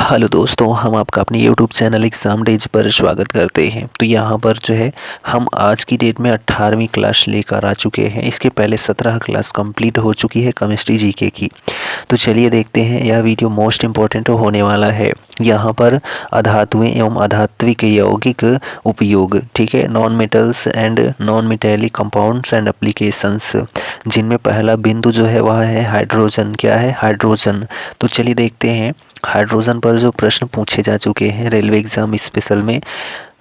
Hello दोस्तों, हम आपका अपने यूट्यूब चैनल एग्ज़ाम डेज पर स्वागत करते हैं। तो यहाँ पर जो है हम आज की डेट में 18वीं क्लास लेकर आ चुके हैं। इसके पहले 17 क्लास कंप्लीट हो चुकी है केमिस्ट्री जीके की। तो चलिए देखते हैं, यह वीडियो मोस्ट इम्पॉर्टेंट होने वाला है। यहाँ पर अधातुएं एवं अधात्विक यौगिक उपयोग, ठीक है, non metals and non metallic compounds and applications, जिनमें पहला बिंदु जो है वह है हाइड्रोजन। क्या है? हाइड्रोजन। तो चलिए देखते हैं हाइड्रोजन पर जो प्रश्न पूछे जा चुके हैं रेलवे एग्ज़ाम स्पेशल में।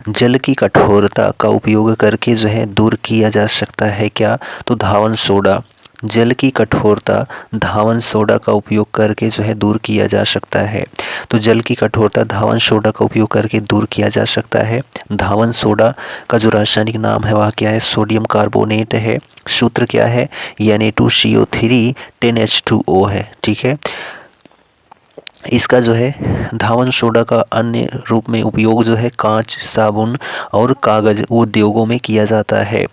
जल की कठोरता का उपयोग करके जो है दूर किया जा सकता है क्या? तो धावन सोडा। जल की कठोरता धावन सोडा का उपयोग करके जो है दूर किया जा सकता है। तो जल की कठोरता धावन सोडा का उपयोग करके दूर किया जा सकता है। धावन सोडा का जो रासायनिक नाम है वह क्या है? सोडियम कार्बोनेट है। सूत्र क्या है? Na2CO3 10H2O है। ठीक है, इसका जो है धावन सोडा का अन्य रूप में उपयोग जो है कांच, साबुन और कागज उद्योगों में किया जाता है।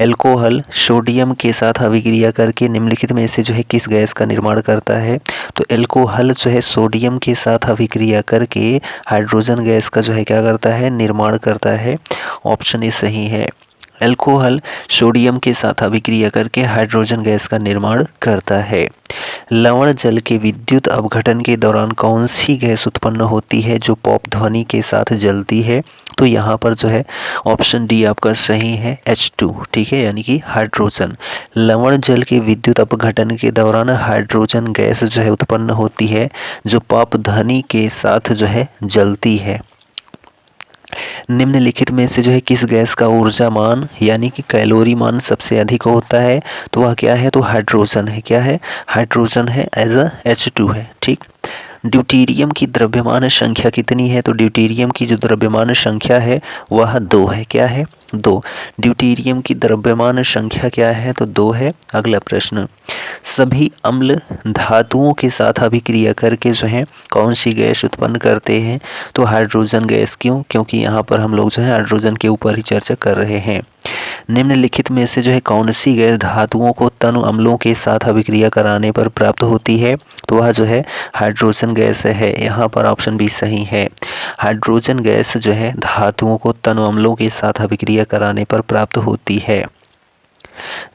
एल्कोहल सोडियम के साथ अभिक्रिया करके निम्नलिखित में से जो है किस गैस का निर्माण करता है? तो एल्कोहल जो है सोडियम के साथ अभिक्रिया करके हाइड्रोजन गैस का जो है क्या करता है? निर्माण करता है। ऑप्शन ए सही है। एल्कोहल सोडियम के साथ अभिक्रिया करके हाइड्रोजन गैस का निर्माण करता है। लवण जल के विद्युत अपघटन के दौरान कौन सी गैस उत्पन्न होती है जो पॉप ध्वनि के साथ जलती है? तो यहाँ पर जो है ऑप्शन डी आपका सही है, H2। ठीक है, यानी कि हाइड्रोजन। लवण जल के विद्युत अपघटन के दौरान हाइड्रोजन गैस जो है उत्पन्न होती है जो पॉप ध्वनि के साथ जो है जलती है। निम्नलिखित में से जो है किस गैस का ऊर्जा मान यानी कि कैलोरी मान सबसे अधिक होता है? तो वह क्या है? तो हाइड्रोजन है। क्या है? हाइड्रोजन है, एज अ H2 है। ठीक। ड्यूटेरियम की द्रव्यमान संख्या कितनी है? तो ड्यूटेरियम की जो द्रव्यमान संख्या है वह 2 है। क्या है? 2। ड्यूटेरियम की द्रव्यमान संख्या क्या है? तो 2 है। अगला प्रश्न, सभी अम्ल धातुओं के साथ अभिक्रिया करके जो है कौन सी गैस उत्पन्न करते हैं? तो हाइड्रोजन गैस। क्यों? क्योंकि यहाँ पर हम लोग जो है हाइड्रोजन के ऊपर ही चर्चा कर रहे हैं। निम्नलिखित में से जो है कौन सी गैस धातुओं को तनु अम्लों के साथ अभिक्रिया कराने पर प्राप्त होती है? तो वह जो है हाइड्रोजन गैस है। यहाँ पर ऑप्शन बी सही है। हाइड्रोजन गैस जो है धातुओं को तनु अम्लों के साथ अभिक्रिया कराने पर प्राप्त होती है।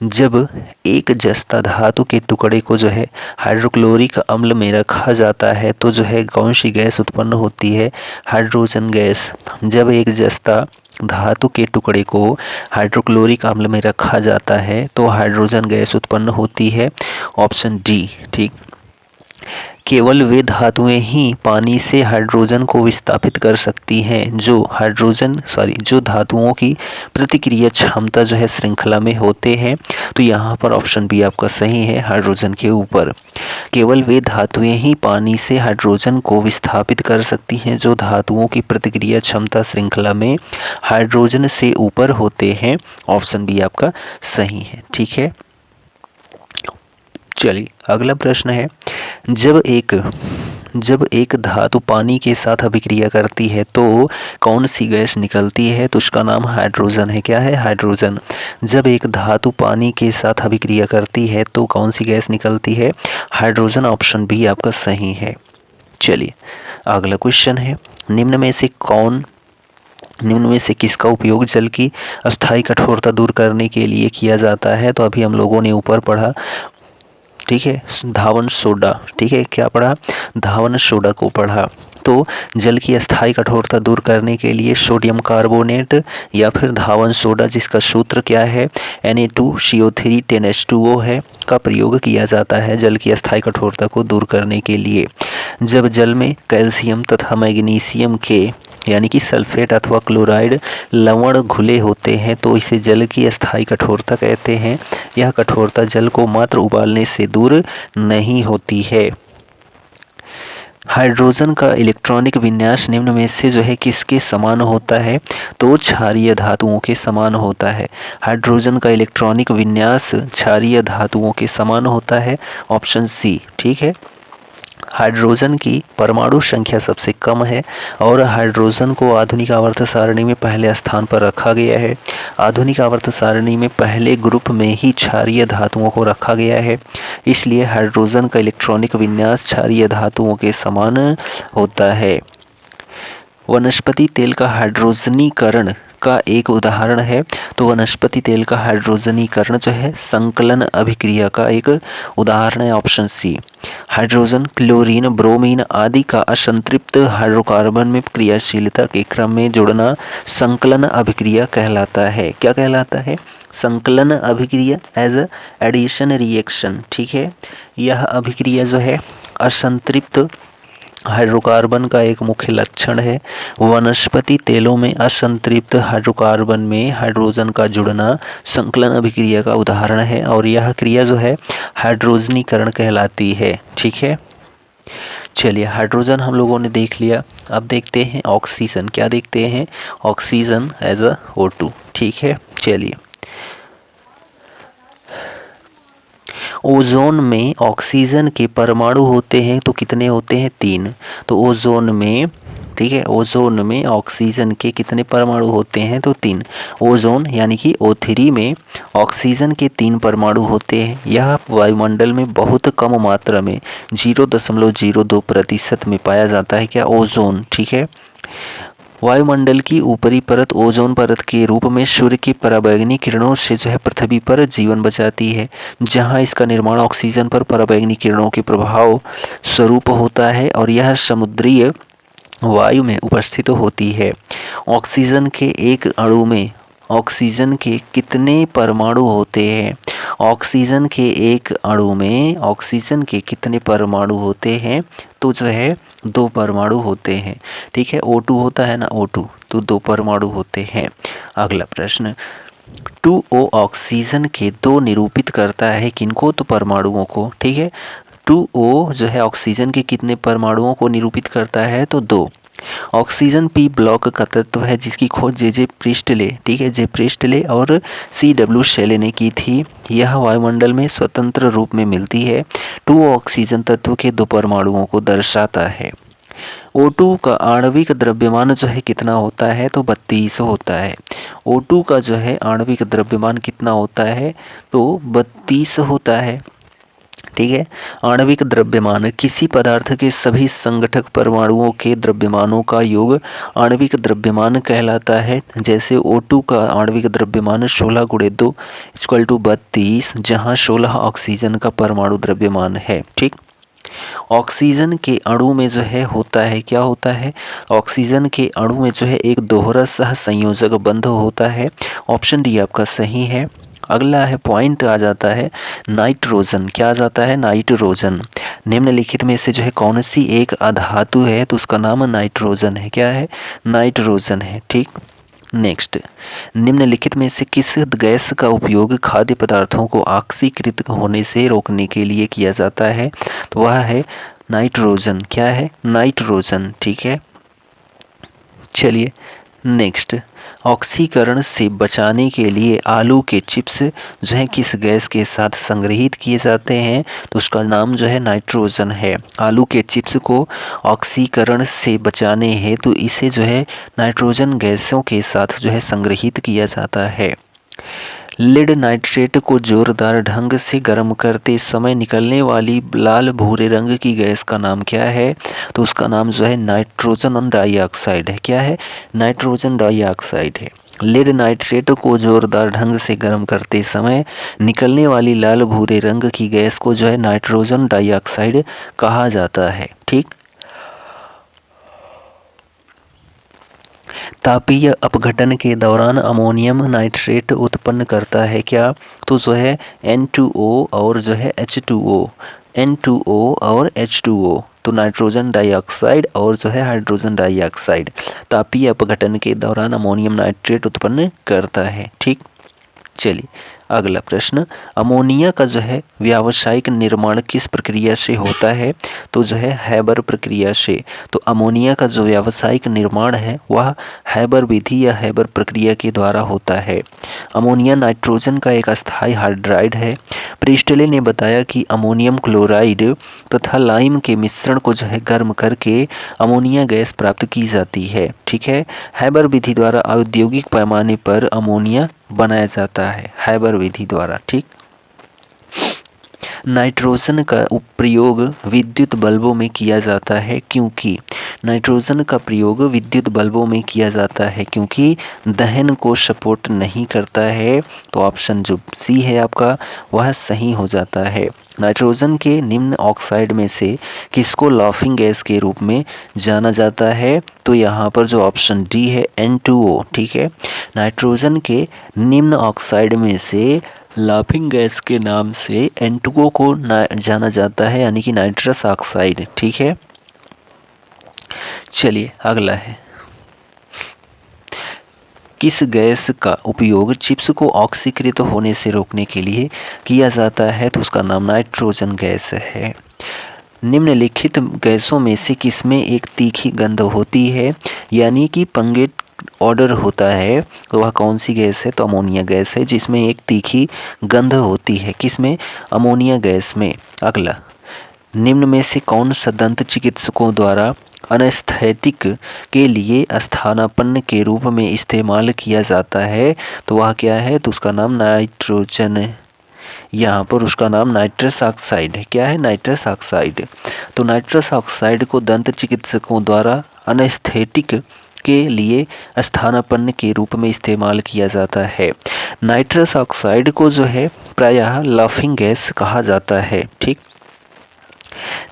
जब एक जस्ता धातु के टुकड़े को जो है हाइड्रोक्लोरिक अम्ल में रखा जाता है तो जो है कौन सी गैस उत्पन्न होती है? Hydrogen gas. जब एक जस्ता धातु के टुकड़े को हाइड्रोक्लोरिक अम्ल में रखा जाता है तो हाइड्रोजन गैस उत्पन्न होती है। Option D. ठीक। केवल वे धातुएं ही पानी से हाइड्रोजन को विस्थापित कर सकती हैं जो धातुओं की प्रतिक्रिया क्षमता जो है श्रृंखला में होते हैं। तो यहाँ पर ऑप्शन बी आपका सही है, हाइड्रोजन के ऊपर। केवल वे धातुएं ही पानी से हाइड्रोजन को विस्थापित कर सकती हैं जो धातुओं की प्रतिक्रिया क्षमता श्रृंखला में हाइड्रोजन से ऊपर होते हैं। ऑप्शन बी आपका सही है। ठीक है, चलिए अगला प्रश्न है, जब एक धातु पानी के साथ अभिक्रिया करती है तो कौन सी गैस निकलती है? तो उसका नाम हाइड्रोजन है। क्या है? हाइड्रोजन। जब एक धातु पानी के साथ अभिक्रिया करती है तो कौन सी गैस निकलती है? हाइड्रोजन। ऑप्शन बी आपका सही है। चलिए अगला क्वेश्चन है, निम्न में से किसका उपयोग जल की अस्थायी कठोरता दूर करने के लिए किया जाता है? तो अभी हम लोगों ने ऊपर पढ़ा, ठीक है, धावन सोडा। ठीक है, क्या पढ़ा? धावन सोडा को पढ़ा। तो जल की अस्थायी कठोरता दूर करने के लिए सोडियम कार्बोनेट या फिर धावन सोडा, जिसका सूत्र क्या है? Na2CO3 10H2O है, का प्रयोग किया जाता है जल की अस्थायी कठोरता को दूर करने के लिए। जब जल में कैल्शियम तथा मैग्नीशियम के यानी कि सल्फेट अथवा क्लोराइड लवण घुले होते हैं तो इसे जल की अस्थायी कठोरता कहते हैं। यह कठोरता जल को मात्र उबालने से दूर नहीं होती है। हाइड्रोजन का इलेक्ट्रॉनिक विन्यास निम्न में से जो है किसके समान होता है? तो क्षारीय धातुओं के समान होता है। हाइड्रोजन का इलेक्ट्रॉनिक विन्यास क्षारीय धातुओं के समान होता है। Option C. ठीक है, हाइड्रोजन की परमाणु संख्या सबसे कम है और हाइड्रोजन को आधुनिक आवर्त सारणी में पहले स्थान पर रखा गया है। आधुनिक आवर्त सारणी में पहले ग्रुप में ही क्षारीय धातुओं को रखा गया है, इसलिए हाइड्रोजन का इलेक्ट्रॉनिक विन्यास क्षारीय धातुओं के समान होता है। वनस्पति तेल का हाइड्रोजनीकरण का एक उदाहरण है, तो वनस्पति तेल का हाइड्रोजनीकरण जो है संकलन अभिक्रिया का एक उदाहरण है, option C. Hydrogen, chlorine, bromine आदि का असंतृप्त हाइड्रोकार्बन में क्रियाशीलता के क्रम में जुड़ना संकलन अभिक्रिया कहलाता है। क्या कहलाता है? संकलन अभिक्रिया, एज अ एडिशन रिएक्शन। ठीक है, यह अभिक्रिया जो है असंतृप्त हाइड्रोकार्बन का एक मुख्य लक्षण है। वनस्पति तेलों में असंतृप्त हाइड्रोकार्बन में हाइड्रोजन का जुड़ना संकलन अभिक्रिया का उदाहरण है और यह क्रिया जो है हाइड्रोजनीकरण कहलाती है। ठीक है, चलिए हाइड्रोजन हम लोगों ने देख लिया। अब देखते हैं ऑक्सीजन। क्या देखते हैं? Oxygen as a O2। ठीक है, चलिए ओजोन में ऑक्सीजन के परमाणु होते हैं तो कितने होते हैं? 3। तो ओजोन में, ठीक है, ओजोन में ऑक्सीजन के कितने परमाणु होते हैं? तो 3। ओजोन यानी कि O3 में ऑक्सीजन के 3 परमाणु होते हैं। यह वायुमंडल में बहुत कम मात्रा में 0.02% में पाया जाता है। क्या? ओजोन। ठीक है, वायुमंडल की ऊपरी परत ओजोन परत के रूप में सूर्य की पराबैंगनी किरणों से जो है पृथ्वी पर जीवन बचाती है, जहां इसका निर्माण ऑक्सीजन पर पराबैंगनी किरणों के प्रभाव स्वरूप होता है और यह समुद्रीय वायु में उपस्थित होती है। ऑक्सीजन के एक अणु में ऑक्सीजन के कितने परमाणु होते हैं? ऑक्सीजन के एक अणु में ऑक्सीजन के कितने परमाणु होते हैं? तो जो है 2 परमाणु होते हैं। ठीक है, O2 होता है ना, O2, तो 2 परमाणु होते हैं। अगला प्रश्न, 2O ऑक्सीजन के 2 निरूपित करता है किनको? तो परमाणुओं को। ठीक है, 2O जो है ऑक्सीजन के कितने परमाणुओं को निरूपित करता है? तो 2। ऑक्सीजन P ब्लॉक का तत्व है जिसकी खोज जे प्रिस्टले, ठीक है, जे प्रिस्टले और CW शेले ने की थी। यह वायुमंडल में स्वतंत्र रूप में मिलती है। 2 ऑक्सीजन तत्व के 2 परमाणुओं को दर्शाता है। O2 का आणविक द्रव्यमान जो है कितना होता है? तो 32 होता है। O2 का जो है आणविक द्रव्यमान कितना होता है? तो 32 होता है। ठीक है, आणविक द्रव्यमान किसी पदार्थ के सभी संगठक परमाणुओं के द्रव्यमानों का योग आणविक द्रव्यमान कहलाता है। जैसे O2 का आणविक द्रव्यमान 16 × 2 = 32, जहाँ 16 ऑक्सीजन का परमाणु द्रव्यमान है। ठीक, ऑक्सीजन के अणु में जो है होता है, क्या होता है? ऑक्सीजन के अणु में जो है एक दोहरा सह संयोजक बंध होता है। ऑप्शन डी आपका सही है। अगला है पॉइंट आ जाता है नाइट्रोजन। क्या आ जाता है? नाइट्रोजन। निम्नलिखित में से जो है कौन सी एक अधातु है? तो उसका नाम नाइट्रोजन है। क्या है? नाइट्रोजन है। ठीक, नेक्स्ट, निम्नलिखित में से किस गैस का उपयोग खाद्य पदार्थों को ऑक्सीकृत होने से रोकने के लिए किया जाता है? तो वह है नाइट्रोजन। क्या है? नाइट्रोजन। ठीक है, चलिए नेक्स्ट, ऑक्सीकरण से बचाने के लिए आलू के चिप्स जो है किस गैस के साथ संग्रहित किए जाते हैं? तो उसका नाम जो है नाइट्रोजन है। आलू के चिप्स को ऑक्सीकरण से बचाने हेतु इसे जो है नाइट्रोजन गैसों के साथ जो है संग्रहित किया जाता है। लेड नाइट्रेट को जोरदार ढंग से गर्म करते समय निकलने वाली लाल भूरे रंग की गैस का नाम क्या है? तो उसका नाम जो है नाइट्रोजन डाइऑक्साइड है। क्या है? नाइट्रोजन डाइऑक्साइड है। लेड नाइट्रेट को जोरदार ढंग से गर्म करते समय निकलने वाली लाल भूरे रंग की गैस को जो है नाइट्रोजन डाइऑक्साइड कहा जाता है। ठीक, तापीय अपघटन के दौरान अमोनियम नाइट्रेट उत्पन्न करता है। क्या? तो जो है N2O और जो है H2O, N2O और H2O, तो नाइट्रोजन डाइऑक्साइड और जो है हाइड्रोजन डाइऑक्साइड तापीय अपघटन के दौरान अमोनियम नाइट्रेट उत्पन्न करता है। ठीक, चलिए अगला प्रश्न, अमोनिया का जो है व्यावसायिक निर्माण किस प्रक्रिया से होता है? तो जो है हैबर प्रक्रिया से। तो अमोनिया का जो व्यावसायिक निर्माण है वह हैबर विधि या हैबर प्रक्रिया के द्वारा होता है। अमोनिया नाइट्रोजन का एक अस्थायी हाइड्राइड है। प्रिस्टले ने बताया कि अमोनियम क्लोराइड तथा लाइम के मिश्रण को जो है गर्म करके अमोनिया गैस प्राप्त की जाती है। ठीक है, हैबर विधि द्वारा औद्योगिक पैमाने पर अमोनिया बनाया जाता है, हैबर विधि द्वारा। ठीक, नाइट्रोजन का प्रयोग विद्युत बल्बों में किया जाता है क्योंकि नाइट्रोजन का प्रयोग विद्युत बल्बों में किया जाता है क्योंकि दहन को सपोर्ट नहीं करता है। तो ऑप्शन जो सी है आपका वह सही हो जाता है। नाइट्रोजन के निम्न ऑक्साइड में से किसको लाफिंग गैस के रूप में जाना जाता है? तो यहाँ पर जो ऑप्शन डी है N2O। ठीक है, नाइट्रोजन के निम्न ऑक्साइड में से लाफिंग गैस के नाम से N2O को जाना जाता है, यानी कि नाइट्रस ऑक्साइड। ठीक है, चलिए अगला है, किस गैस का उपयोग चिप्स को ऑक्सीकृत होने से रोकने के लिए किया जाता है? तो उसका नाम नाइट्रोजन गैस है। निम्नलिखित गैसों में से किसमें एक तीखी गंध होती है, यानी कि पंगेट ऑर्डर होता है? तो वह कौन सी गैस है? तो अमोनिया गैस है, जिसमें एक तीखी गंध होती है। किसमें? अमोनिया गैस में। अगला, निम्न में से कौन सा दंत चिकित्सकों द्वारा एनेस्थेटिक के लिए स्थानापन्न के रूप में इस्तेमाल किया जाता है? तो वह क्या है? तो उसका नाम नाइट्रोजन है। यहाँ पर उसका नाम नाइट्रस ऑक्साइड है। क्या है? Nitrous oxide. तो नाइट्रस ऑक्साइड को दंत चिकित्सकों द्वारा एनेस्थेटिक के लिए स्थानापन्न के रूप में इस्तेमाल किया जाता है। नाइट्रस ऑक्साइड को जो है प्रायः लाफिंग गैस कहा जाता है। ठीक,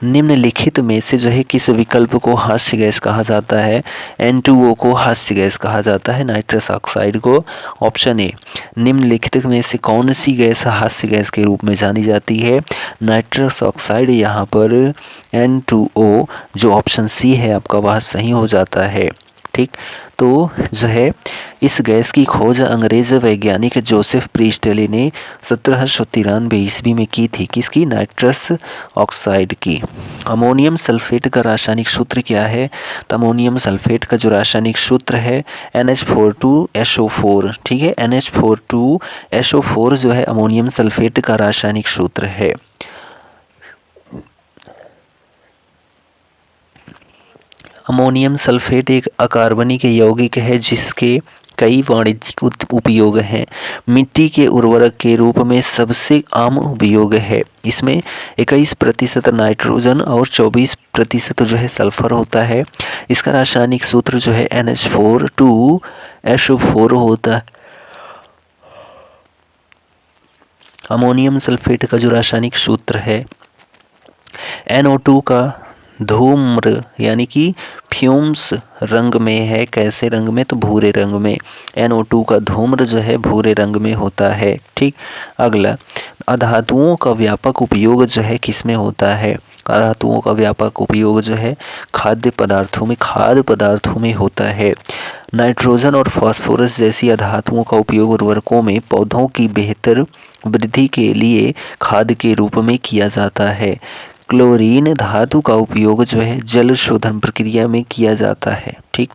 निम्नलिखित में से जो है किस विकल्प को हास्य गैस कहा जाता है? N2O को हास्य गैस कहा जाता है, नाइट्रस ऑक्साइड को। ऑप्शन ए, निम्नलिखित में से कौन सी गैस हास्य गैस के रूप में जानी जाती है? Nitrous oxide. यहाँ पर N2O जो ऑप्शन सी है आपका वह सही हो जाता है। ठीक, तो जो है इस गैस की खोज अंग्रेज वैज्ञानिक जोसेफ प्रिस्टले ने 1793 ईस्वी में की थी। किसकी? नाइट्रस ऑक्साइड की। अमोनियम सल्फेट का रासायनिक सूत्र क्या है? तो अमोनियम सल्फेट का जो रासायनिक सूत्र है NH42SO4। ठीक है, NH42SO4 जो है अमोनियम सल्फेट का रासायनिक सूत्र है। अमोनियम सल्फेट एक अकार्बनिक यौगिक है जिसके कई वाणिज्यिक उपयोग हैं। मिट्टी के उर्वरक के रूप में सबसे आम उपयोग है। इसमें 21% नाइट्रोजन और 24% जो है सल्फर होता है। इसका रासायनिक सूत्र जो है NH42SO4 होता है। अमोनियम सल्फेट का जो रासायनिक सूत्र है NO2 का धूम्र यानी कि फ्यूम्स रंग में है। कैसे रंग में? तो भूरे रंग में। NO2 का धूम्र जो है भूरे रंग में होता है। ठीक, अगला, अधातुओं का व्यापक उपयोग जो है किस में होता है? अधातुओं का व्यापक उपयोग जो है खाद्य पदार्थों में होता है। नाइट्रोजन और फास्फोरस जैसी अधातुओं का उपयोग उर्वरकों में पौधों की बेहतर वृद्धि के लिए खाद के रूप में किया जाता है। क्लोरीन धातु का उपयोग जो है जल शोधन प्रक्रिया में किया जाता है। ठीक,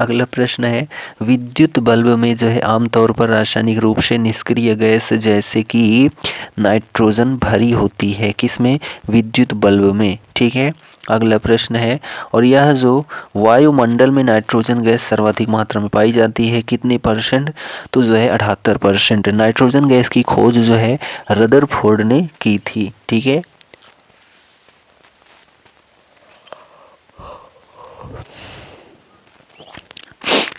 अगला प्रश्न है, विद्युत बल्ब में जो है आमतौर पर रासायनिक रूप से निष्क्रिय गैस जैसे कि नाइट्रोजन भरी होती है। किसमें? विद्युत बल्ब में। ठीक है, अगला प्रश्न है, और यह जो वायुमंडल में नाइट्रोजन गैस सर्वाधिक मात्रा में पाई जाती है कितने %? तो जो है 78%। नाइट्रोजन गैस की खोज जो है रदरफोर्ड ने की थी। ठीक है,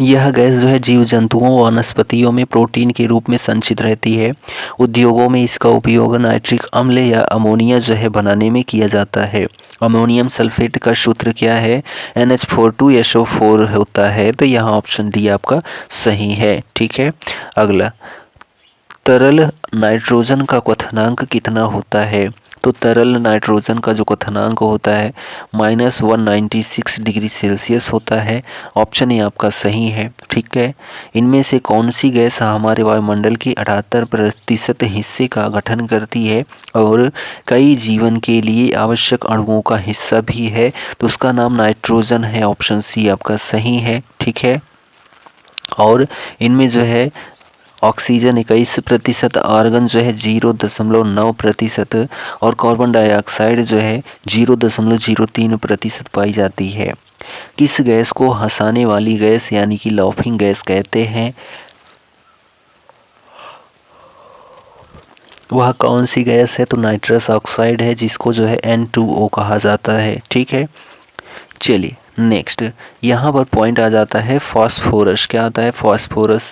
यह गैस जो है जीव जंतुओं व वनस्पतियों में प्रोटीन के रूप में संचित रहती है। उद्योगों में इसका उपयोग नाइट्रिक अम्ल या अमोनिया जो है बनाने में किया जाता है। अमोनियम सल्फेट का सूत्र क्या है? NH42SO4 होता है। तो यहाँ ऑप्शन डी आपका सही है। ठीक है, अगला, तरल नाइट्रोजन का क्वथनांक कितना होता है? तो तरल नाइट्रोजन का जो क्वथनांक होता है -196 डिग्री सेल्सियस होता है। ऑप्शन ए आपका सही है। ठीक है, इनमें से कौन सी गैस हमारे वायुमंडल के 78% हिस्से का गठन करती है और कई जीवन के लिए आवश्यक अणुओं का हिस्सा भी है? तो उसका नाम नाइट्रोजन है। ऑप्शन सी आपका सही है। ठीक है, और इनमें जो है ऑक्सीजन 21%, आर्गन जो है 0.9% और कार्बन डाइऑक्साइड जो है 0.03% पाई जाती है। किस गैस को हंसाने वाली गैस यानी कि लाफिंग गैस कहते हैं? वह कौन सी गैस है? तो नाइट्रस ऑक्साइड है, जिसको जो है N2O कहा जाता है। ठीक है, चलिए नेक्स्ट यहाँ पर पॉइंट आ जाता है फास्फोरस। क्या आता है? फास्फोरस,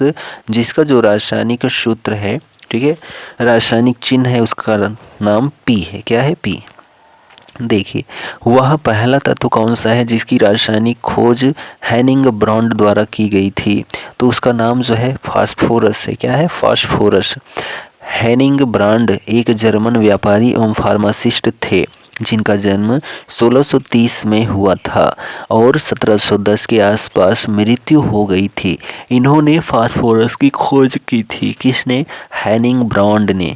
जिसका जो रासायनिक सूत्र है, ठीक है, रासायनिक चिन्ह है, उसका नाम पी है। क्या है? पी। देखिए, वह पहला तत्व कौन सा है जिसकी रासायनिक खोज हेनिंग ब्रॉन्ड द्वारा की गई थी? तो उसका नाम जो है फास्फोरस है। क्या है? फास्फोरस। हेनिंग ब्रांड एक जर्मन व्यापारी एवं फार्मासिस्ट थे जिनका जन्म 1630 में हुआ था और 1710 के आसपास मृत्यु हो गई थी। इन्होंने फास्फोरस की खोज की थी। किसने? हेनिंग ब्रांड ने।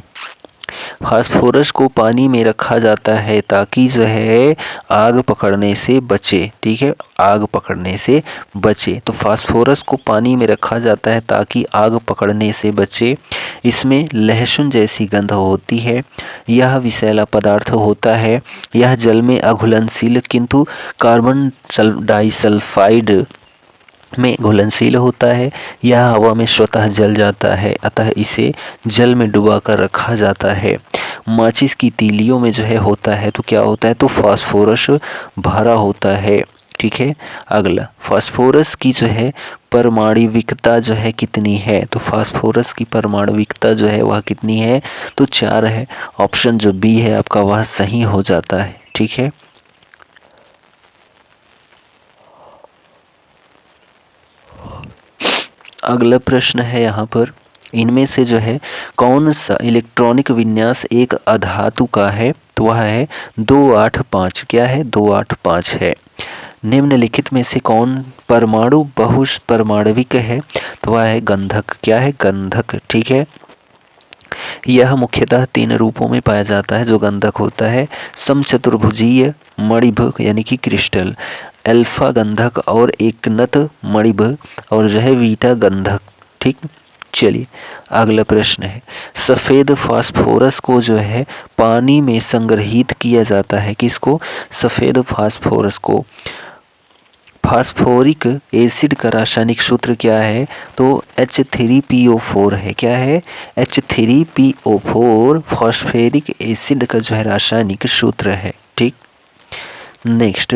फास्फोरस को पानी में रखा जाता है ताकि जो है आग पकड़ने से बचे। ठीक है, आग पकड़ने से बचे। तो फास्फोरस को पानी में रखा जाता है ताकि आग पकड़ने से बचे। इसमें लहसुन जैसी गंध होती है। यह विषैला पदार्थ होता है। यह जल में अघुलनशील किंतु कार्बन डाइसल्फाइड में घुलनशील होता है। यह हवा में स्वतः जल जाता है, अतः इसे जल में डुबा कर रखा जाता है। माचिस की तीलियों में जो है होता है, तो क्या होता है? तो फास्फोरस भरा होता है। ठीक है, अगला, फास्फोरस की जो है परमाणविकता जो है कितनी है? तो फास्फोरस की परमाणविकता जो है वह कितनी है? तो 4 है। ऑप्शन जो बी है आपका वह सही हो जाता है। ठीक है, अगला प्रश्न है यहाँ पर, इनमें से जो है कौन सा इलेक्ट्रॉनिक विन्यास एक अधातु का है? तो वह है 285। क्या है? 285 है। निम्नलिखित में से कौन परमाणु बहुपरमाणविक है? तो वह है गंधक। क्या है? गंधक। ठीक है, यह मुख्यतः 3 रूपों में पाया जाता है जो गंधक होता है: समचतुर्भुजीय मणिभ यानी कि क्रिस्टल, अल्फा गंधक और एकनत मणिभ, और जो है बीटा गंधक। ठीक, चलिए अगला प्रश्न है, सफ़ेद फास्फोरस को जो है पानी में संग्रहित किया जाता है। किसको? सफ़ेद फास्फोरस को। फास्फोरिक एसिड का रासायनिक सूत्र क्या है? तो H3PO4 है। क्या है? H3PO4 फास्फोरिक एसिड का जो है रासायनिक सूत्र है। ठीक, नेक्स्ट,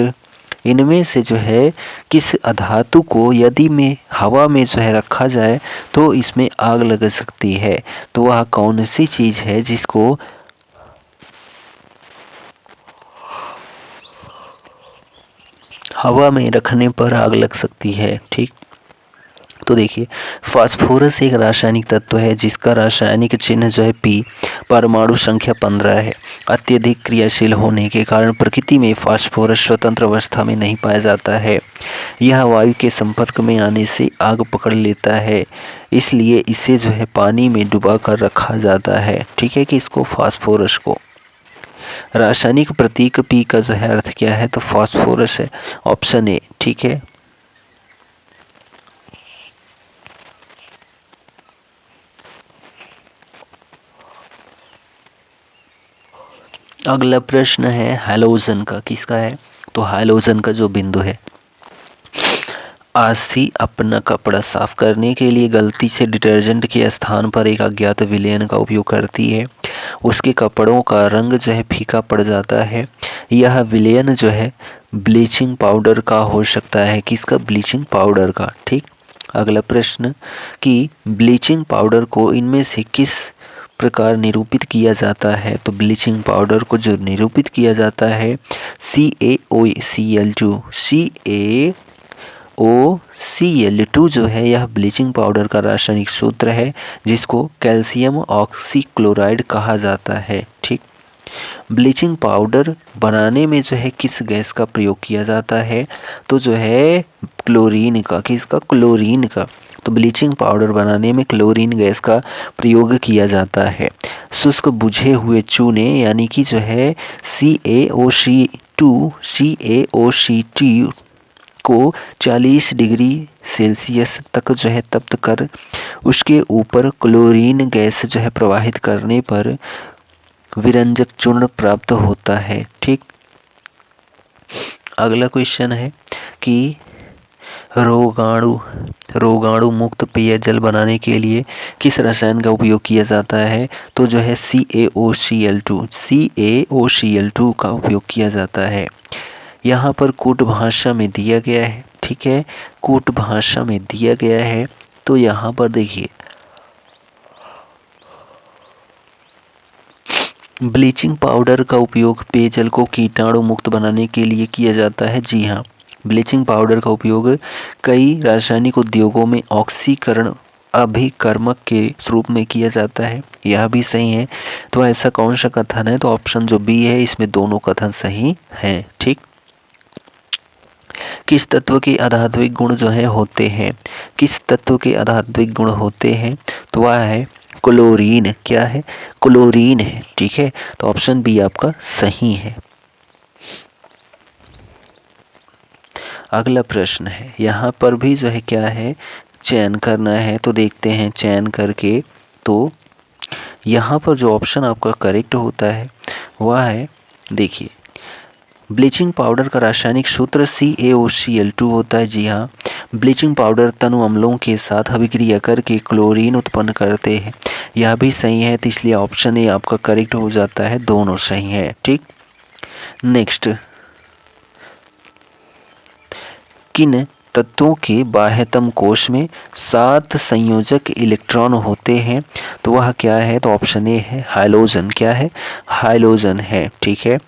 इनमें से जो है किस अधातु को यदि में हवा में जो है रखा जाए तो इसमें आग लग सकती है? तो वह कौन सी चीज़ है जिसको हवा में रखने पर आग लग सकती है? ठीक, तो देखिए, फास्फोरस एक रासायनिक तत्व है जिसका रासायनिक चिन्ह जो है P, परमाणु संख्या 15 है। अत्यधिक क्रियाशील होने के कारण प्रकृति में फास्फोरस स्वतंत्र अवस्था में नहीं पाया जाता है। यह वायु के संपर्क में आने से आग पकड़ लेता है, इसलिए इसे जो है पानी में डुबा कर रखा जाता है। ठीक है, कि इसको फास्फोरस को। रासायनिक प्रतीक P का जो है अर्थ क्या है? तो फास्फोरस है। Option A. ठीक है, अगला प्रश्न है हैलोजन का। किसका है? तो हैलोजन का जो बिंदु है, आरसी अपना कपड़ा साफ करने के लिए गलती से डिटर्जेंट के स्थान पर एक अज्ञात विलेन का उपयोग करती है। उसके कपड़ों का रंग जो है फीका पड़ जाता है। यह विलेन जो है ब्लीचिंग पाउडर का हो सकता है। किसका? ब्लीचिंग पाउडर का। ठीक, अगला प्रश्न कि ब्लीचिंग पाउडर को इनमें से किस प्रकार निरूपित किया जाता है? तो ब्लीचिंग पाउडर को जो निरूपित किया जाता है CaOCl2। CaOCl2 जो है यह ब्लीचिंग पाउडर का रासायनिक सूत्र है जिसको कैल्शियम ऑक्सीक्लोराइड कहा जाता है। ठीक, ब्लीचिंग पाउडर बनाने में जो है किस गैस का प्रयोग किया जाता है, तो जो है क्लोरीन का। किसका? क्लोरीन का। तो ब्लीचिंग पाउडर बनाने में क्लोरीन गैस का प्रयोग किया जाता है। शुष्क बुझे हुए चूने यानी कि जो है CaOC2 को 40 डिग्री सेल्सियस तक जो है तप्त कर उसके ऊपर क्लोरीन गैस जो है प्रवाहित करने पर विरंजक चूर्ण प्राप्त होता है। ठीक। अगला क्वेश्चन है कि रोगाणु मुक्त पेयजल बनाने के लिए किस रसायन का उपयोग किया जाता है, तो जो है CaOCl2 का उपयोग किया जाता है। यहाँ पर कूट भाषा में दिया गया है। ठीक है, कूट भाषा में दिया गया है। तो यहाँ पर देखिए, ब्लीचिंग पाउडर का उपयोग पेयजल को कीटाणु मुक्त बनाने के लिए किया जाता है। जी हाँ, ब्लीचिंग पाउडर का उपयोग कई रासायनिक उद्योगों में ऑक्सीकरण अभिकर्मक के रूप में किया जाता है। यह भी सही है। तो ऐसा कौन सा कथन है, तो ऑप्शन जो बी है, इसमें दोनों कथन सही हैं। ठीक। किस तत्व के आधात्विक गुण जो है होते हैं, किस तत्व के आधात्विक गुण होते हैं, तो वह है क्लोरीन। क्या है? क्लोरीन है। ठीक है, तो ऑप्शन बी आपका सही है। अगला प्रश्न है, यहाँ पर भी जो है क्या है, चयन करना है। तो देखते हैं चयन करके। तो यहाँ पर जो ऑप्शन आपका करेक्ट होता है वह है, देखिए, ब्लीचिंग पाउडर का रासायनिक सूत्र CaOCl2 होता है। जी हाँ, ब्लीचिंग पाउडर तनु अम्लों के साथ अभिक्रिया करके क्लोरीन उत्पन्न करते हैं। यह भी सही है, तो इसलिए ऑप्शन ए आपका करेक्ट हो जाता है। दोनों सही है। ठीक। नेक्स्ट, किन तत्वों के बाह्यतम कोश में 7 संयोजक इलेक्ट्रॉन होते हैं, तो वह क्या है, तो ऑप्शन ए है हाइलोजन। क्या है? हाइलोजन है। ठीक है।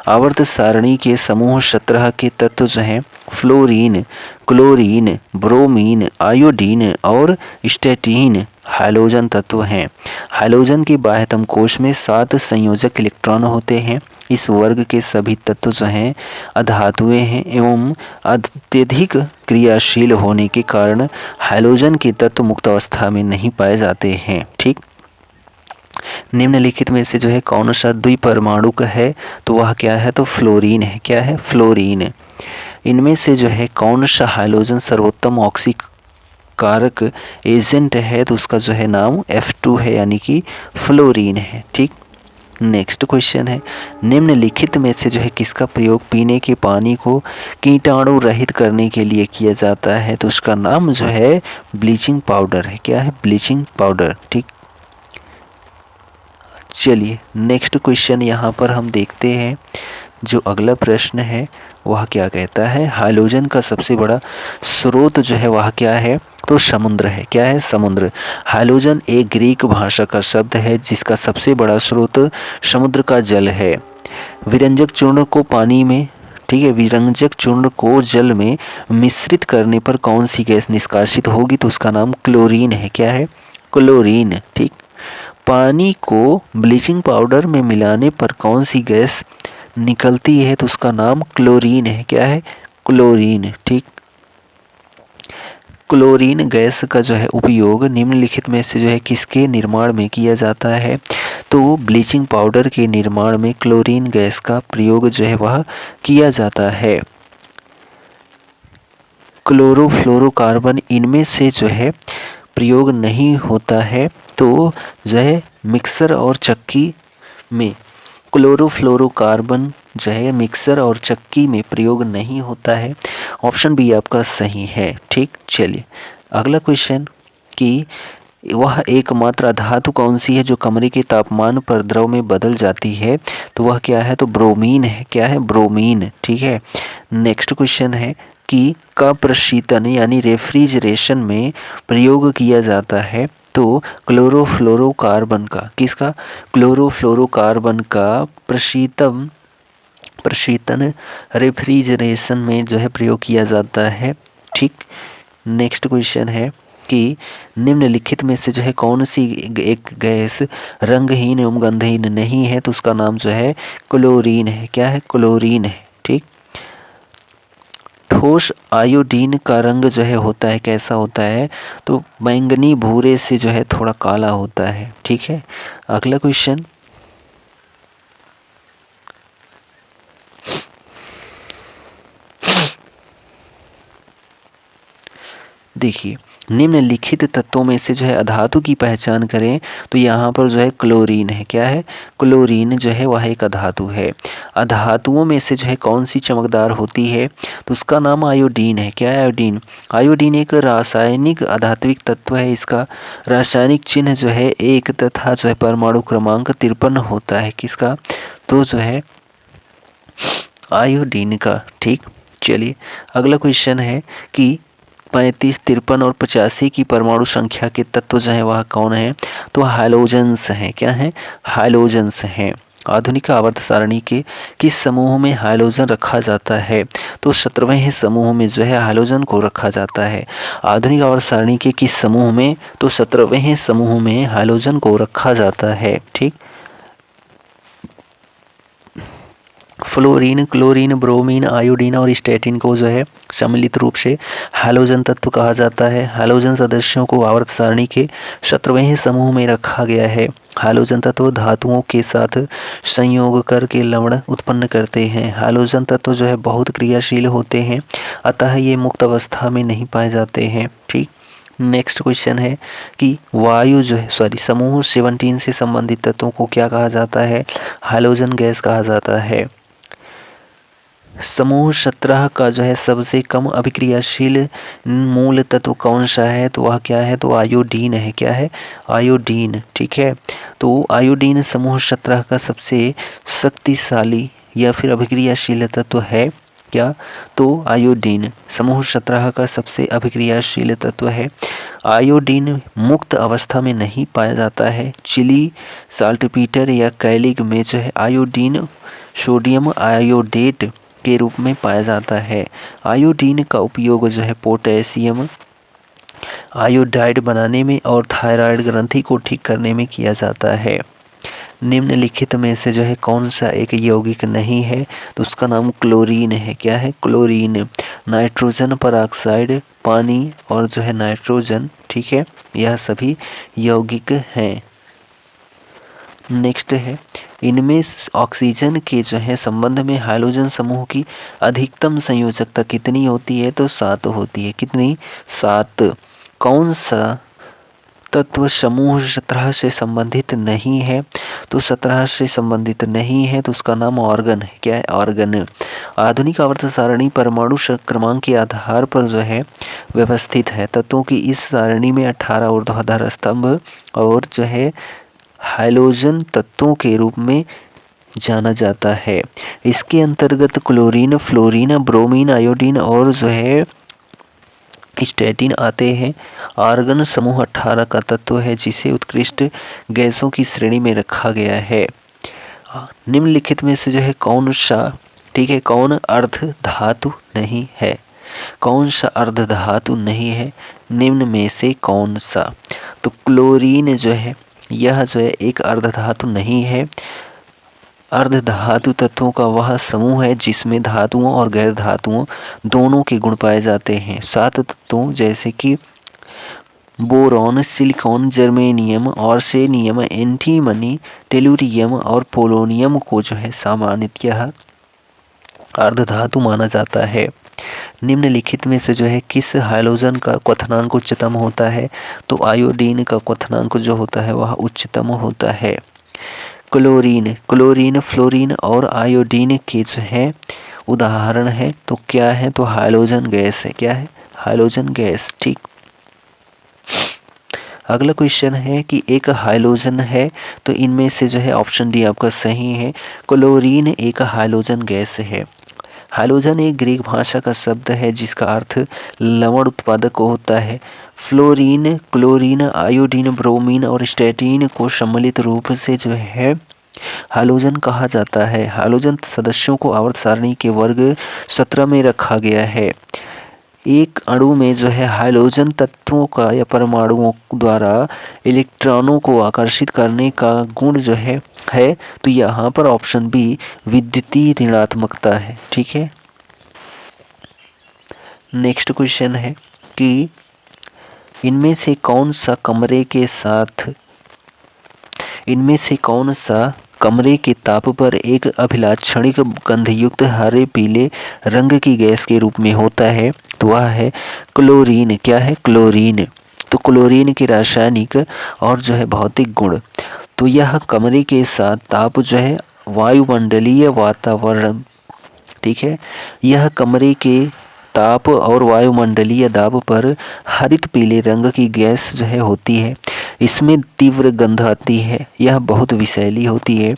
आवर्त सारणी के समूह 17 के तत्व जो हैं फ्लोरीन, क्लोरीन, ब्रोमीन, आयोडीन और स्टेटीन हाइलोजन तत्व हैं। हाइलोजन के बाह्यतम कोश में 7 संयोजक इलेक्ट्रॉन होते हैं। इस वर्ग के सभी तत्व जो हैं अधातुएं हैं एवं अत्यधिक क्रियाशील होने के कारण हाइलोजन के तत्व मुक्त अवस्था में नहीं पाए जाते हैं। ठीक। निम्नलिखित में से जो है कौन सा द्विपरमाणुक है, तो वह क्या है, तो फ्लोरीन है। क्या है? फ्लोरीन। इनमें से जो है कौन सा हाइलोजन सर्वोत्तम ऑक्सीकारक एजेंट है, तो उसका जो है नाम F2 है, यानी कि फ्लोरीन है। ठीक। नेक्स्ट क्वेश्चन है, निम्नलिखित में से जो है किसका प्रयोग पीने के पानी को कीटाणु रहित करने के लिए किया जाता है, तो उसका नाम जो है ब्लीचिंग पाउडर है। क्या है? Bleaching powder. ठीक। चलिए नेक्स्ट क्वेश्चन यहाँ पर हम देखते हैं। जो अगला प्रश्न है वह क्या कहता है, हाइलोजन का सबसे बड़ा स्रोत जो है वह क्या है, तो समुद्र है। क्या है? समुद्र। हाइलोजन एक ग्रीक भाषा का शब्द है जिसका सबसे बड़ा स्रोत समुद्र का जल है। विरंजक चूर्ण को पानी में, ठीक है, विरंजक चूर्ण को जल में मिश्रित करने पर कौन सी गैस निष्कासित होगी, तो उसका नाम क्लोरीन है। क्या है? क्लोरीन। ठीक। पानी को ब्लीचिंग पाउडर में मिलाने पर कौन सी गैस निकलती है, तो उसका नाम क्लोरीन है। क्या है? क्लोरीन। ठीक। क्लोरीन गैस का जो है उपयोग निम्नलिखित में से जो है किसके निर्माण में किया जाता है, तो ब्लीचिंग पाउडर के निर्माण में क्लोरीन गैस का प्रयोग जो है वह किया जाता है। क्लोरोफ्लोरोकार्बन इनमें से जो है प्रयोग नहीं होता है, तो जो है मिक्सर और चक्की में क्लोरोफ्लोरोकार्बन जो है मिक्सर और चक्की में प्रयोग नहीं होता है। ऑप्शन बी आपका सही है। ठीक। चलिए अगला क्वेश्चन कि वह एकमात्र धातु कौन सी है जो कमरे के तापमान पर द्रव में बदल जाती है, तो वह क्या है, तो ब्रोमीन है। क्या है? ब्रोमीन। ठीक है। नेक्स्ट क्वेश्चन है कि प्रशीतन यानी रेफ्रिजरेशन में प्रयोग किया जाता है, तो क्लोरोफ्लोरोकार्बन का, किसका? क्लोरोफ्लोरोकार्बन का प्रशीतन रेफ्रिजरेशन में जो है प्रयोग किया जाता है। ठीक। नेक्स्ट क्वेश्चन है कि निम्नलिखित में से जो है कौन सी एक गैस रंगहीन एवं गंधहीन नहीं है, तो उसका नाम जो है क्लोरीन है। क्या है? क्लोरीन है। ठीक। ठोस आयोडीन का रंग जो है होता है कैसा होता है? तो बैंगनी भूरे से जो है थोड़ा काला होता है। ठीक है। अगला क्वेश्चन, देखिए निम्नलिखित तत्वों में से जो है अधातु की पहचान करें, तो यहाँ पर जो है क्लोरीन है। क्या है? क्लोरीन जो है वह एक अधातु है। अधातुओं में से जो है कौन सी चमकदार होती है? तो उसका नाम आयोडीन है। क्या है? आयोडीन। आयोडीन एक रासायनिक अधात्विक तत्व है। इसका रासायनिक चिन्ह जो है 1 तथा जो है परमाणु क्रमांक 53 होता है। किसका? तो जो है आयोडीन का। ठीक। चलिए अगला क्वेश्चन है कि 35, 53 और 85 की परमाणु संख्या के तत्व जो है वह कौन है? तो हाइलोजेंस हैं। क्या है? हाइलोजेंस हैं। आधुनिक आवर्त सारणी के किस समूह में हाइलोजन रखा जाता है? तो 17वें समूह में जो है हाइलोजन को रखा जाता है। आधुनिक आवर्त सारणी के किस समूह में? तो 17वें समूह में हाइलोजन को रखा जाता है। ठीक। फ्लोरीन, क्लोरीन, ब्रोमीन, आयोडीन और स्टैटिन को जो है सम्मिलित रूप से हैलोजन तत्व कहा जाता है। हैलोजन सदस्यों को आवर्त सारणी के 17वें समूह में रखा गया है। हैलोजन तत्व धातुओं के साथ संयोग करके लवण उत्पन्न करते हैं। हैलोजन तत्व जो है बहुत क्रियाशील होते हैं, अतः ये मुक्त अवस्था में नहीं पाए जाते हैं। ठीक। नेक्स्ट क्वेश्चन है कि वायु जो है समूह 17 से संबंधित तत्वों को क्या कहा जाता है? हैलोजन गैस कहा जाता है। समूह 17 का जो है सबसे कम अभिक्रियाशील मूल तत्व कौन सा है? तो वह क्या है? तो आयोडीन है। क्या है? आयोडीन। ठीक है। तो आयोडीन समूह 17 का सबसे शक्तिशाली या फिर अभिक्रियाशील तत्व है। क्या? तो आयोडीन समूह 17 का सबसे अभिक्रियाशील तत्व है। आयोडीन मुक्त अवस्था में नहीं पाया जाता है। चिली, साल्टपीटर या कैलिक में जो है आयोडीन सोडियम आयोडेट के रूप में पाया जाता है। आयोडीन का उपयोग जो है पोटेशियम आयोडाइड बनाने में और थायराइड ग्रंथि को ठीक करने में किया जाता है। निम्नलिखित में से जो है कौन सा एक यौगिक नहीं है? तो उसका नाम क्लोरीन है। क्या है? क्लोरीन। नाइट्रोजन परऑक्साइड, पानी और जो है नाइट्रोजन, ठीक है, यह सभी यौगिक हैं। नेक्स्ट है, इनमें ऑक्सीजन के जो है संबंध में हाइड्रोजन समूह की अधिकतम संयोजकता कितनी होती है? तो 7 होती है। कितनी? 7। कौन सा तत्व समूह 17 से संबंधित नहीं है? तो 17 से संबंधित नहीं है तो उसका नाम ऑर्गन है। क्या है? ऑर्गन। आधुनिक आवर्त सारणी परमाणु क्रमांक के आधार पर जो है व्यवस्थित है। तत्वों की इस सारणी में 18 ऊर्ध्वाधर स्तंभ और जो है हाइड्रोजन तत्वों के रूप में जाना जाता है। इसके अंतर्गत क्लोरीन, फ्लोरीन, ब्रोमीन, आयोडीन और जो है स्टैटिन आते हैं। आर्गन समूह 18 का तत्व है जिसे उत्कृष्ट गैसों की श्रेणी में रखा गया है। निम्नलिखित में से जो है कौन सा, ठीक है, कौन अर्ध धातु नहीं है? कौन सा अर्ध धातु नहीं है? निम्न में से कौन सा? तो क्लोरीन जो है यह जो है एक अर्धधातु नहीं है। अर्धधातु तत्वों का वह समूह है जिसमें धातुओं और गैर धातुओं दोनों के गुण पाए जाते हैं। 7 तत्वों जैसे कि boron, silicon, germanium, arsenium, antimony, tellurium और पोलोनियम को जो है सामान्यतः अर्धधातु माना जाता है। निम्नलिखित में से जो है किस हाइड्रोजन का क्वथनांक उच्चतम होता है? तो आयोडीन का क्वथनांक जो होता है वह उच्चतम होता है। क्लोरीन, फ्लोरीन और आयोडीन के जो है उदाहरण है तो क्या है? तो हाइड्रोजन गैस है। क्या है? Hydrogen gas. ठीक। अगला क्वेश्चन है कि एक हाइड्रोजन है तो इनमें से जो है ऑप्शन डी आपका सही है। क्लोरीन एक हाइड्रोजन गैस है। हाइड्रोजन एक ग्रीक भाषा का शब्द है जिसका अर्थ लवण उत्पादक होता है। फ्लोरीन, क्लोरीन, आयोडीन, ब्रोमीन और स्टैटिन को सम्मिलित रूप से जो है हाइड्रोजन कहा जाता है। हाइड्रोजन सदस्यों को आवर्त सारणी के वर्ग 17 में रखा गया है। एक अणु में जो है हाइड्रोजन तत्वों का या परमाणुओं द्वारा इलेक्ट्रॉनों को आकर्षित करने का गुण जो है तो यहाँ पर ऑप्शन बी विद्युतीय ऋणात्मकता है। ठीक है। नेक्स्ट क्वेश्चन है कि इनमें से कौन सा कमरे के ताप पर एक अभिलाक्षणिक गंधयुक्त हरे पीले रंग की गैस के रूप में होता है? तो वह है क्लोरीन। क्या है? क्लोरीन। तो क्लोरीन के रासायनिक और जो है भौतिक गुण, तो यह कमरे के साथ ताप जो है वायुमंडलीय वातावरण, ठीक है, यह कमरे के ताप और वायुमंडलीय दाब पर हरित पीले रंग की गैस जो है होती है। इसमें तीव्र गंध आती है। यह बहुत विषैली होती है।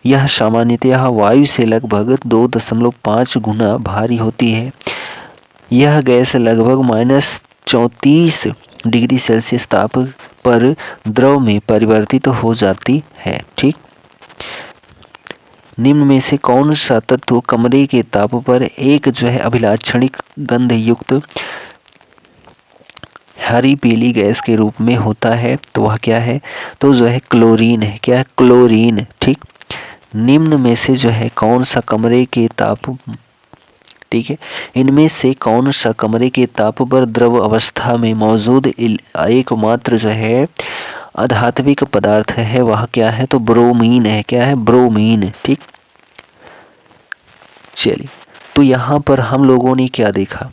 यह सामान्यतः वायु से लगभग 2.5 गुना भारी होती है। यह गैस लगभग -34 डिग्री सेल्सियस ताप पर द्रव में परिवर्तित हो जाती है। ठीक। निम्न में से कौन सा तत्व कमरे के ताप पर एक जो है अभिलाक्षणिक गंध युक्त हरी पीली गैस के रूप में होता है? तो वह क्या है? तो जो है क्लोरीन है। क्या है? क्लोरीन। ठीक। निम्न में से जो है कौन सा कमरे के ताप, ठीक है, इनमें से कौन सा कमरे के ताप पर द्रव अवस्था में मौजूद एकमात्र जो है अधात्विक पदार्थ है? वह क्या है? तो ब्रोमीन है। क्या है? ब्रोमीन। ठीक। चलिए, तो यहाँ पर हम लोगों ने क्या देखा?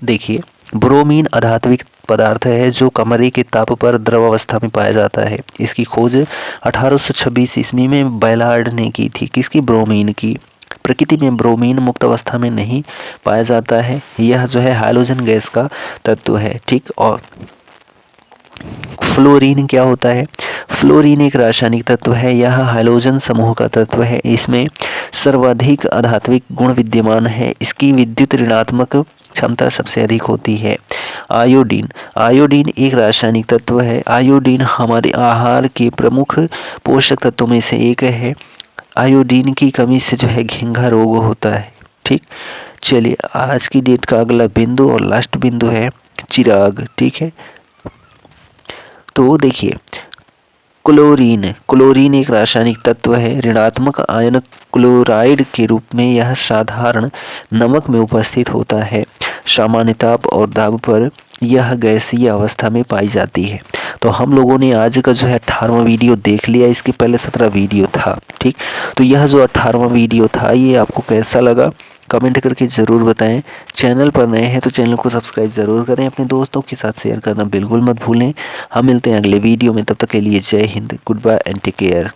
देखिए, ब्रोमीन अधात्विक पदार्थ है जो कमरे के ताप पर द्रव अवस्था में पाया जाता है। इसकी खोज 1826 ईस्वी में बैलार्ड ने की थी। किसकी? ब्रोमीन की। प्रकृति में ब्रोमीन मुक्त अवस्था में नहीं पाया जाता है। यह जो है हाइड्रोजन गैस का तत्व है। ठीक। और फ्लोरीन क्या होता है? फ्लोरीन एक रासायनिक तत्व है। यह हाइड्रोजन समूह का तत्व है। इसमें सर्वाधिक अधात्विक गुण विद्यमान है। इसकी विद्युत ऋणात्मक क्षमता सबसे अधिक होती है। आयोडीन। आयोडीन एक रासायनिक तत्व है। आयोडीन हमारे आहार के प्रमुख पोषक तत्वों में से एक है। आयोडीन की कमी से जो है घेंघा रोग होता है। ठीक। चलिए, आज की डेट का अगला बिंदु और लास्ट बिंदु है चिराग। ठीक है। तो देखिए, क्लोरीन। क्लोरीन एक रासायनिक तत्व है। ऋणात्मक आयन क्लोराइड के रूप में यह साधारण नमक में उपस्थित होता है। सामान्य ताप और दाब पर यह गैसीय अवस्था में पाई जाती है। तो हम लोगों ने आज का जो है 18वां वीडियो देख लिया। इसके पहले 17 वीडियो था। ठीक। तो यह जो 18वां वीडियो था ये आपको कैसा लगा कमेंट करके ज़रूर बताएं। चैनल पर नए हैं तो चैनल को सब्सक्राइब ज़रूर करें। अपने दोस्तों के साथ शेयर करना बिल्कुल मत भूलें। हम मिलते हैं अगले वीडियो में। तब तक के लिए जय हिंद, goodbye and take care.